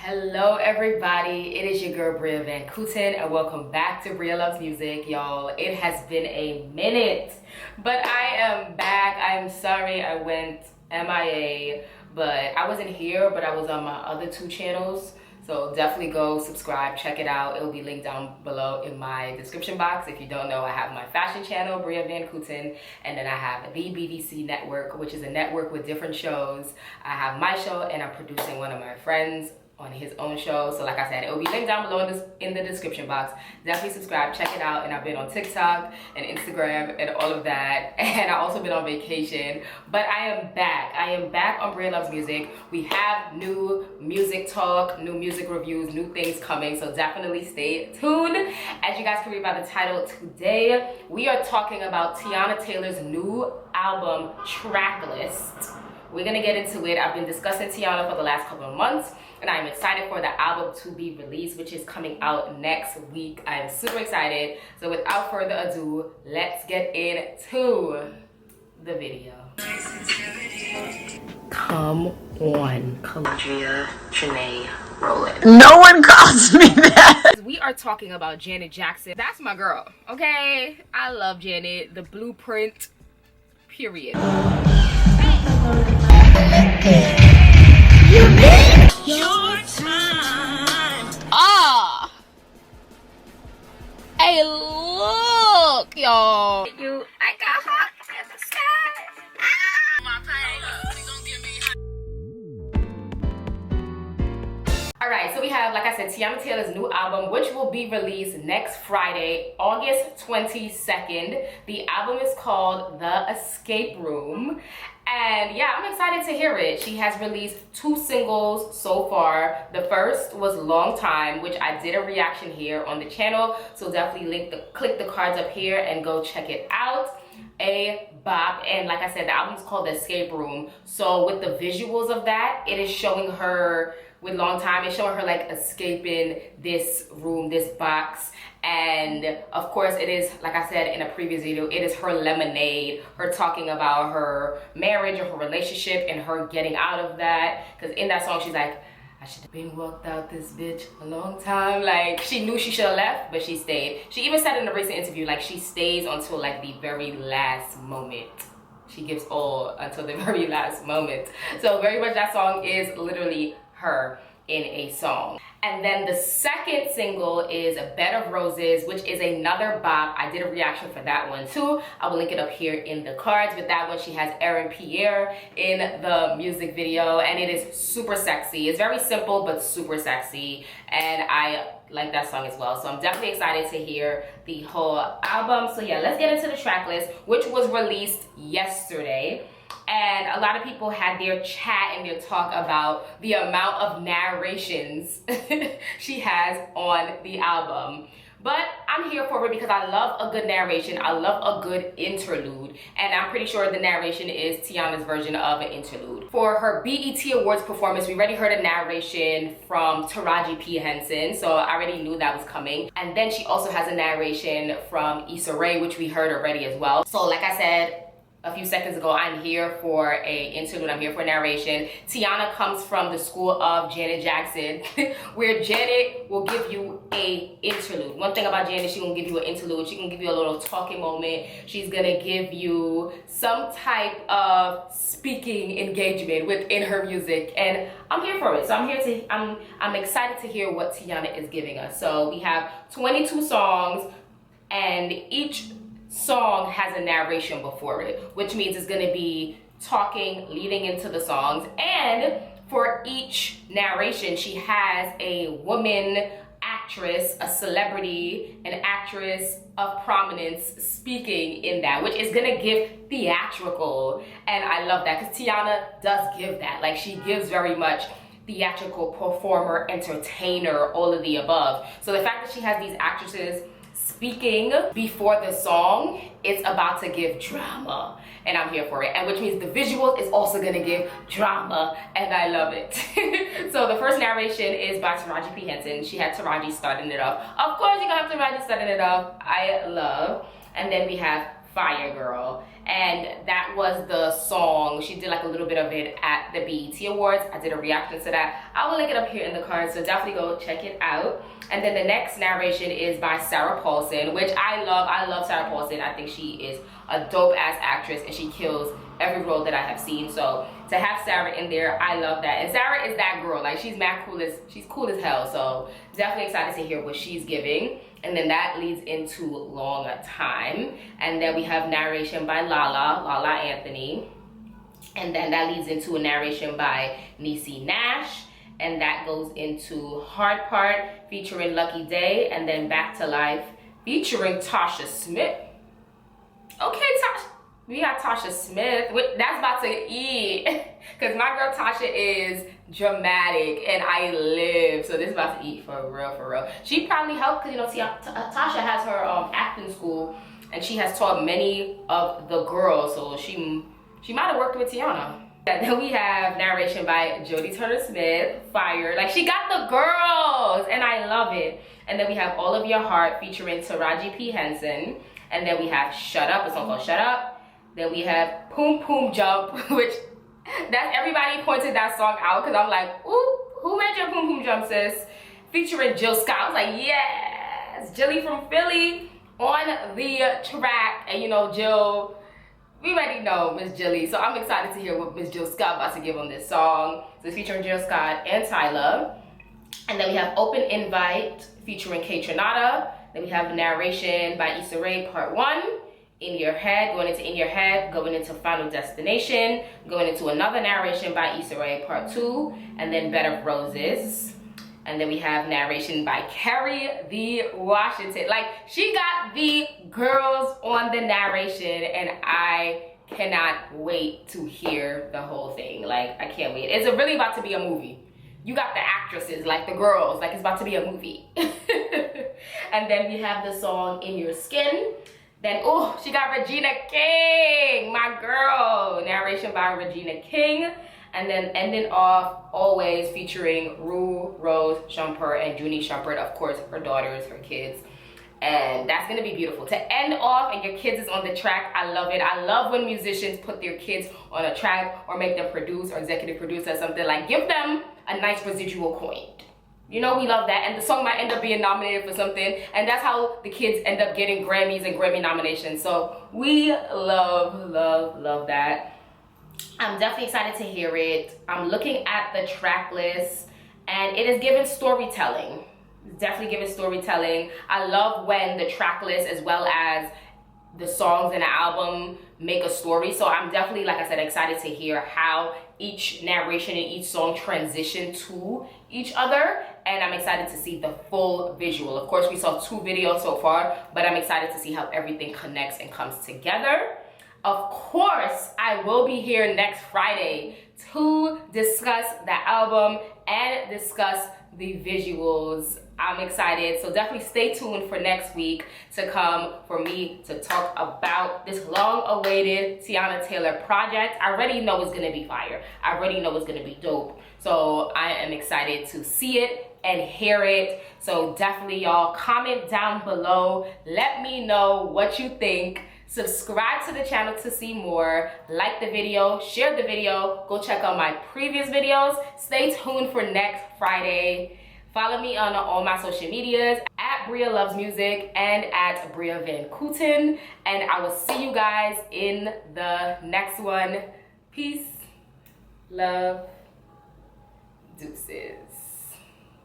Hello everybody, it is your girl Bria Van Kooten and welcome back to Bria Loves Music. Y'all, it has been a minute, but I am back. I'm sorry I went MIA, but I wasn't here, but I was on my other two channels. So definitely go subscribe, check it out. It will be linked down below in my description box. If you don't know, I have my fashion channel, Bria Van Kooten, and then I have the BDC Network, which is a network with different shows. I have my show and I'm producing one of my friends on his own show. So like I said, it will be linked down below in the description box. Definitely subscribe, check it out. And I've been on TikTok and Instagram and all of that. And I've also been on vacation, but I am back. I am back on Bria Loves Music. We have new music talk, new music reviews, new things coming. So definitely stay tuned. As you guys can read by the title, today we are talking about Teyana Taylor's new album Tracklist. We're gonna get into it. I've been discussing Teyana for the last couple of months, and I'm excited for the album to be released, which is coming out next week. I'm super excited. So without further ado, let's get into the video. Come on, Calandria, Janae, roll it. No one calls me that. We are talking about Janet Jackson. That's my girl, okay? I love Janet, the blueprint, period. You need your time. Ah. Hey, look, y'all. You, I got hot in the sky. Ah. My pain. All right, so we have, like I said, Teyana Taylor's new album, which will be released next Friday, August 22nd. The album is called The Escape Room. And yeah, I'm excited to hear it. She has released 2 singles so far. The first was Long Time, which I did a reaction here on the channel. So definitely click the cards up here and go check it out. A bop. And like I said, the album's called The Escape Room. So with the visuals of that, it is showing her, with Long Time, it's showing her like escaping this room, this box. And of course it is, like I said in a previous video, it is her lemonade, her talking about her marriage or her relationship and her getting out of that. Because in that song she's like, I should have been walked out this bitch a long time. Like, she knew she should have left, but she stayed. She even said in a recent interview, like, she stays until like the very last moment. She gives all until the very last moment. So very much that song is literally her in a song. And then the second single is Bed of Roses, which is another bop. I did a reaction for that one too. I will link it up here in the cards. With that one, she has Aaron Pierre in the music video, and it is super sexy. It's very simple, but super sexy. And I like that song as well. So I'm definitely excited to hear the whole album. So yeah, let's get into the track list, which was released yesterday. And a lot of people had their chat and their talk about the amount of narrations she has on the album. But I'm here for it because I love a good narration. I love a good interlude. And I'm pretty sure the narration is Teyana's version of an interlude. For her BET Awards performance, we already heard a narration from Taraji P. Henson. So I already knew that was coming. And then she also has a narration from Issa Rae, which we heard already as well. So like I said a few seconds ago, I'm here for a interlude, I'm here for narration. Teyana comes from the school of Janet Jackson, where Janet will give you a interlude. One thing about Janet, she gonna give you an interlude. She can give you a little talking moment. She's gonna give you some type of speaking engagement within her music, and I'm here for it. So I'm excited to hear what Teyana is giving us. So we have 22 songs, and each song has a narration before it, which means it's going to be talking leading into the songs. And for each narration, she has a woman actress, a celebrity, an actress of prominence speaking in that, which is going to give theatrical. And I love that because Teyana does give that. Like, she gives very much theatrical, performer, entertainer, all of the above. So the fact that she has these actresses speaking before the song, it's about to give drama, and I'm here for it. And which means the visual is also gonna give drama, and I love it. So the first narration is by Taraji P. Henson. She had Taraji starting it off. Of course, you're gonna have Taraji starting it off. I love. And then we have Fire Girl, and that was the song. She did like a little bit of it at the BET Awards. I did a reaction to that. I will link it up here in the card, so definitely go check it out. And then the next narration is by Sarah Paulson, which I love. I love Sarah Paulson. I think she is a dope ass actress and she kills every role that I have seen. So to have Sarah in there, I love that. And Sarah is that girl. Like, she's cool as hell. So definitely excited to hear what she's giving. And then that leads into Long Time. And then we have narration by Lala Anthony. And then that leads into a narration by Niecy Nash. And that goes into Hard Part featuring Lucky Day. And then Back to Life featuring Tasha Smith. Okay, Tasha. We got Tasha Smith. That's about to eat. Because my girl Tasha is dramatic and I live. So this is about to eat for real, for real. She probably helped because, you know, Tasha has her acting school and she has taught many of the girls. So she might have worked with Teyana. And then we have narration by Jodie Turner-Smith, Fire. Like, she got the girls and I love it. And then we have All of Your Heart featuring Taraji P. Henson. And then we have Shut Up, a song called Shut Up. Then we have Poom Poom Jump, which that's everybody pointed that song out because I'm like, ooh, who made your Poom Poom Jump, sis? Featuring Jill Scott. I was like, yes, Jilly from Philly on the track. And you know, Jill, we already know Miss Jilly. So I'm excited to hear what Miss Jill Scott about to give on this song. So it's featuring Jill Scott and Tyler. And then we have Open Invite featuring Kay Trinata. Then we have narration by Issa Rae, Part 1. In Your Head, going into In Your Head, going into Final Destination, going into another narration by Issa Rae, Part 2, and then Bed of Roses. And then we have narration by Kerry Washington. Like, she got the girls on the narration, and I cannot wait to hear the whole thing. Like, I can't wait. It's really about to be a movie. You got the actresses, like the girls, like it's about to be a movie. And then we have the song In Your Skin. Then, oh, she got Regina King, my girl. Narration by Regina King. And then ending off, Always, featuring Rue, Rose, Shumpert, and Junie Shumpert. Of course, her daughters, her kids. And that's gonna be beautiful. To end off and your kids is on the track, I love it. I love when musicians put their kids on a track or make them produce or executive produce or something. Like, give them a nice residual coin. You know, we love that. And the song might end up being nominated for something. And that's how the kids end up getting Grammys and Grammy nominations. So we love, love, love that. I'm definitely excited to hear it. I'm looking at the track list and it is given storytelling. It's definitely given storytelling. I love when the track list as well as the songs in the album make a story. So I'm definitely, like I said, excited to hear how each narration and each song transition to each other. And I'm excited to see the full visual. Of course, we saw 2 videos so far, but I'm excited to see how everything connects and comes together. Of course, I will be here next Friday to discuss the album and discuss the visuals. I'm excited, so definitely stay tuned for next week to come for me to talk about this long-awaited Teyana Taylor project. I already know it's gonna be fire. I already know it's gonna be dope. So I am excited to see it and hear it. So definitely, y'all, comment down below. Let me know what you think. Subscribe to the channel to see more. Like the video, share the video. Go check out my previous videos. Stay tuned for next Friday. Follow me on all my social medias at Bria Loves Music and at Bria Van Kooten. And I will see you guys in the next one. Peace, love, deuces.